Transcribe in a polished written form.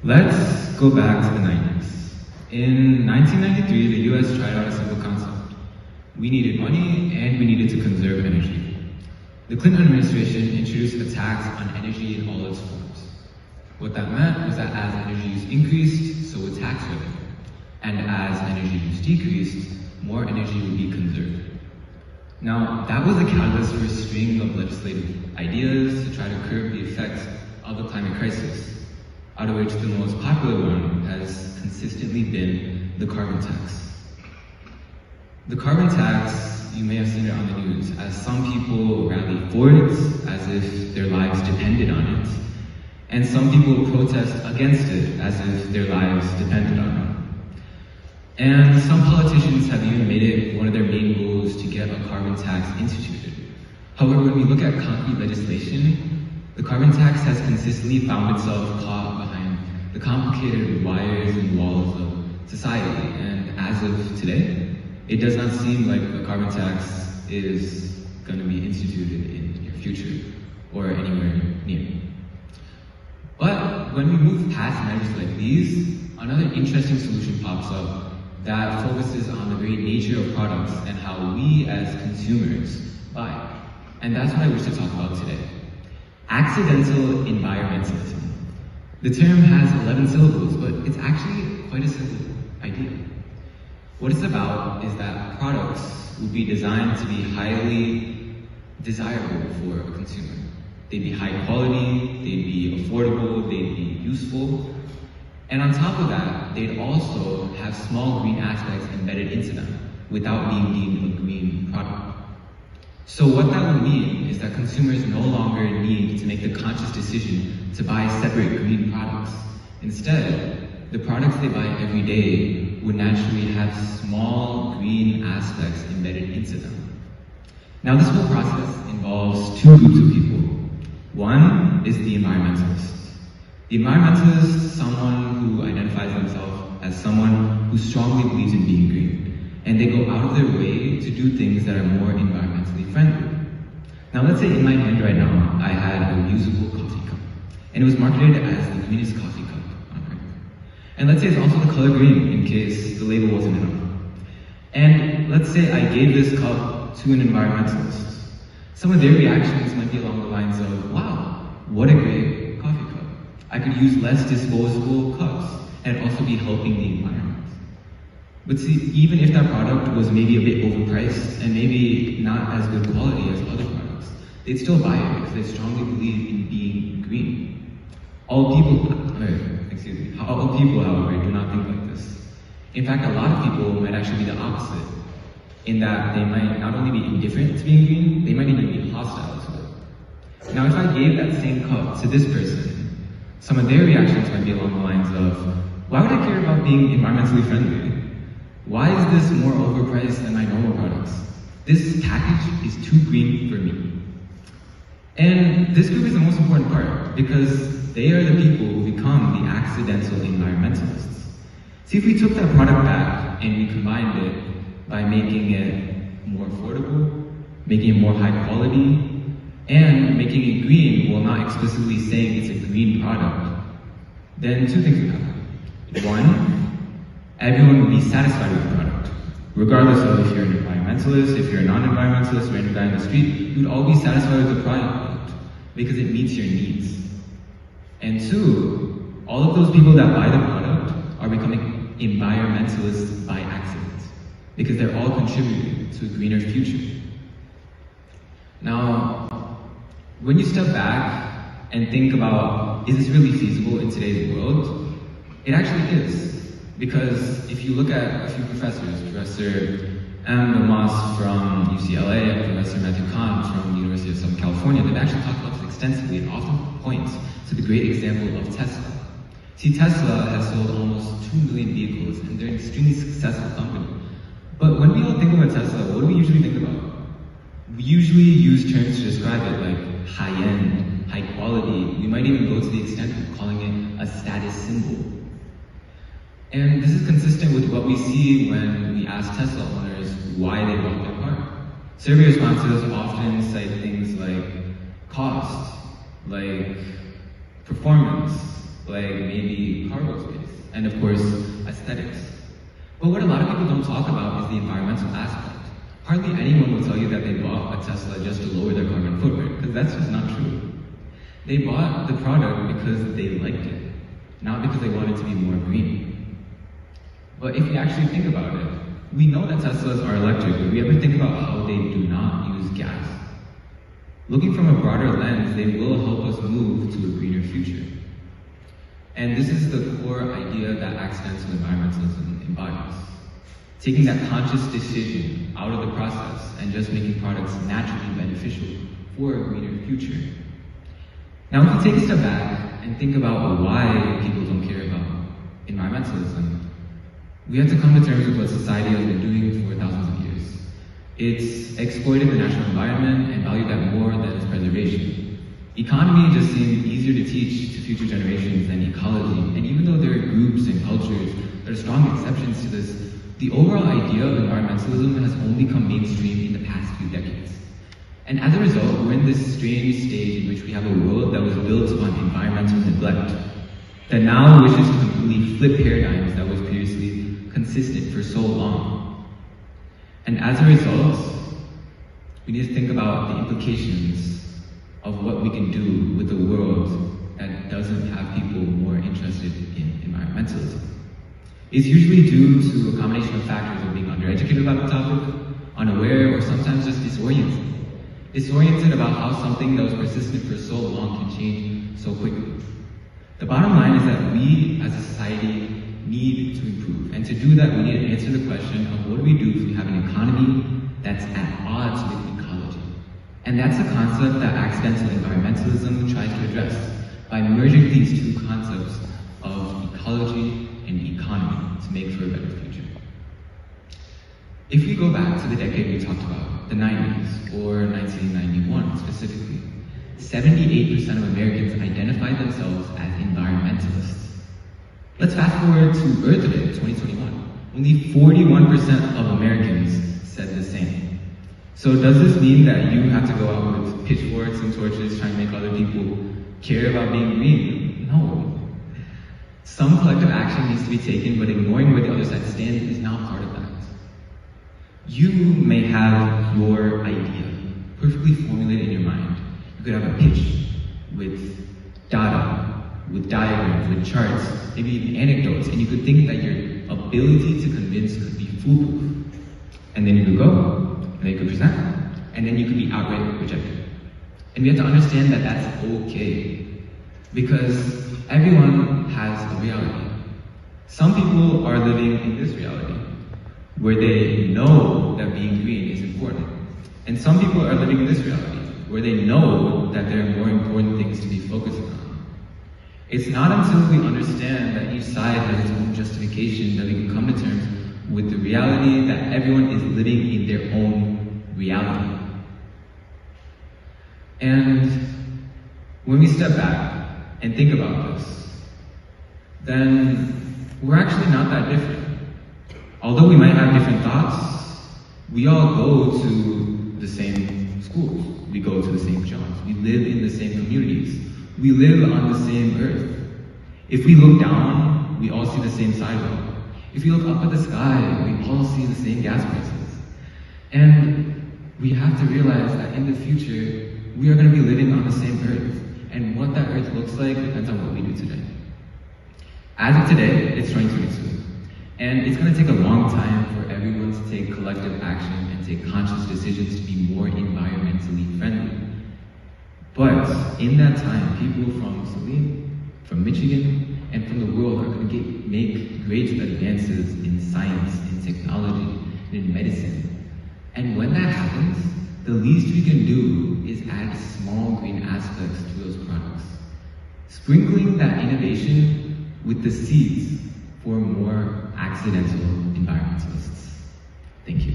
Let's go back to the 90s. In 1993, the US tried out a simple concept. We needed money and we needed to conserve energy. The Clinton administration introduced a tax on energy in all its forms. What that meant was that as energy use increased, so would tax revenue. And as energy use decreased, more energy would be conserved. Now, that was a catalyst for a string of legislative ideas to try to curb the effects of the climate crisis, out of which the most popular one has consistently been the carbon tax. The carbon tax, you may have seen it on the news, as some people rally for it, as if their lives depended on it, and some people protest against it, as if their lives depended on it. And some politicians have even made it one of their main goals to get a carbon tax instituted. However, when we look at concrete legislation, the carbon tax has consistently found itself caught behind the complicated wires and walls of society. And as of today, it does not seem like a carbon tax is going to be instituted in the near future or anywhere near. But when we move past measures like these, another interesting solution pops up that focuses on the very nature of products and how we as consumers buy. And that's what I wish to talk about today. Accidental environmentalism. The term has 11 syllables, but it's actually quite a simple idea. What it's about is that products will be designed to be highly desirable for a consumer. They'd be high quality, they'd be affordable, they'd be useful. And on top of that, they'd also have small green aspects embedded into them without being deemed a green product. So what that would mean is that consumers no longer need to make the conscious decision to buy separate green products. Instead, the products they buy every day would naturally have small green aspects embedded into them. Now this whole process involves two groups of people. One is the environmentalist. The environmentalist is someone who identifies themselves as someone who strongly believes in being green, and they go out of their way to do things that are more environmentally friendly. Now let's say in my hand right now, I had a reusable coffee cup, and it was marketed as the greenest coffee cup on earth. And let's say it's also the color green in case the label wasn't enough. And let's say I gave this cup to an environmentalist. Some of their reactions might be along the lines of, wow, what a great coffee cup. I could use less disposable cups and also be helping the environment. But see, even if that product was maybe a bit overpriced and maybe not as good quality as other products, they'd still buy it because they strongly believe in being green. All people, however, do not think like this. In fact, a lot of people might actually be the opposite, in that they might not only be indifferent to being green, they might even be hostile to it. Now, if I gave that same cup to this person, some of their reactions might be along the lines of, why would I care about being environmentally friendly? Why is this more overpriced than my normal products? This package is too green for me. And this group is the most important part, because they are the people who become the accidental environmentalists. See, if we took that product back and we combined it by making it more affordable, making it more high quality, and making it green while not explicitly saying it's a green product, then two things would happen. One, everyone would be satisfied with the product. Regardless of if you're an environmentalist, if you're a non-environmentalist, or any guy in the street, you'd all be satisfied with the product because it meets your needs. And two, all of those people that buy the product are becoming environmentalists by accident because they're all contributing to a greener future. Now, when you step back and think about, is this really feasible in today's world? It actually is. Because if you look at a few professors, Professor M. Lamas from UCLA and Professor Matthew Kahn from the University of Southern California, they've actually talked about this extensively and often point to the great example of Tesla. See, Tesla has sold almost 2 million vehicles and they're an extremely successful company. But when we all think about Tesla, what do we usually think about? We usually use terms to describe it like high-end, high quality. We might even go to the extent of calling it a status symbol. And this is consistent with what we see when we ask Tesla owners why they bought their car. Survey responses often cite things like cost, like performance, like maybe cargo space, and of course, aesthetics. But what a lot of people don't talk about is the environmental aspect. Hardly anyone will tell you that they bought a Tesla just to lower their carbon footprint, because that's just not true. They bought the product because they liked it, not because they wanted to be more green. But if you actually think about it, we know that Teslas are electric, but we ever think about how they do not use gas? Looking from a broader lens, they will help us move to a greener future. And this is the core idea that accidental environmentalism embodies. Taking that conscious decision out of the process and just making products naturally beneficial for a greener future. Now, if you take a step back and think about why people don't care about environmentalism, we have to come to terms with what society has been doing for thousands of years. It's exploited the natural environment and valued that more than its preservation. Economy just seemed easier to teach to future generations than ecology, and even though there are groups and cultures that are strong exceptions to this, the overall idea of environmentalism has only come mainstream in the past few decades. And as a result, we're in this strange stage in which we have a world that was built on environmental neglect, that now wishes to completely flip paradigms that was previously consistent for so long. And as a result, we need to think about the implications of what we can do with a world that doesn't have people more interested in environmentalism. It's usually due to a combination of factors of being undereducated about the topic, unaware, or sometimes just disoriented. Disoriented about how something that was persistent for so long can change so quickly. The bottom line is that we as a society need to improve. And to do that, we need to answer the question of what do we do if we have an economy that's at odds with ecology? And that's a concept that accidental environmentalism tries to address by merging these two concepts of ecology and economy to make for a better future. If we go back to the decade we talked about, the 90s, or 1991 specifically, 78% of Americans identified themselves as environmentalists. Let's fast forward to Earth Day, 2021. Only 41% of Americans said the same. So does this mean that you have to go out with pitchforks and torches trying to make other people care about being green? No. Some collective action needs to be taken, but ignoring where the other side stands is not part of that. You may have your idea perfectly formulated in your mind. You could have a pitch with data, with diagrams, with charts, maybe even anecdotes, and you could think that your ability to convince could be foolproof. And then you could go, and then you could present, and then you could be outright rejected. And we have to understand that that's okay, because everyone has a reality. Some people are living in this reality, where they know that being green is important. And some people are living in this reality, where they know that there are more important things to be focusing on. It's not until we understand that each side has its own justification that we can come to terms with the reality that everyone is living in their own reality. And when we step back and think about this, then we're actually not that different. Although we might have different thoughts, we all go to the same schools. We go to the same jobs. We live in the same communities. We live on the same earth. If we look down, we all see the same sidewalk. If we look up at the sky, we all see the same gas prices. And we have to realize that in the future, we are going to be living on the same earth. And what that earth looks like depends on what we do today. As of today, it's 2022. And it's going to take a long time for everyone to take collective action and take conscious decisions to be more environmentally friendly. But in that time, people from Saline, from Michigan, and from the world are going to make great advances in science, in technology, and in medicine. And when that happens, the least we can do is add small green aspects to those products. Sprinkling that innovation with the seeds for more accidental environmentalists. Thank you.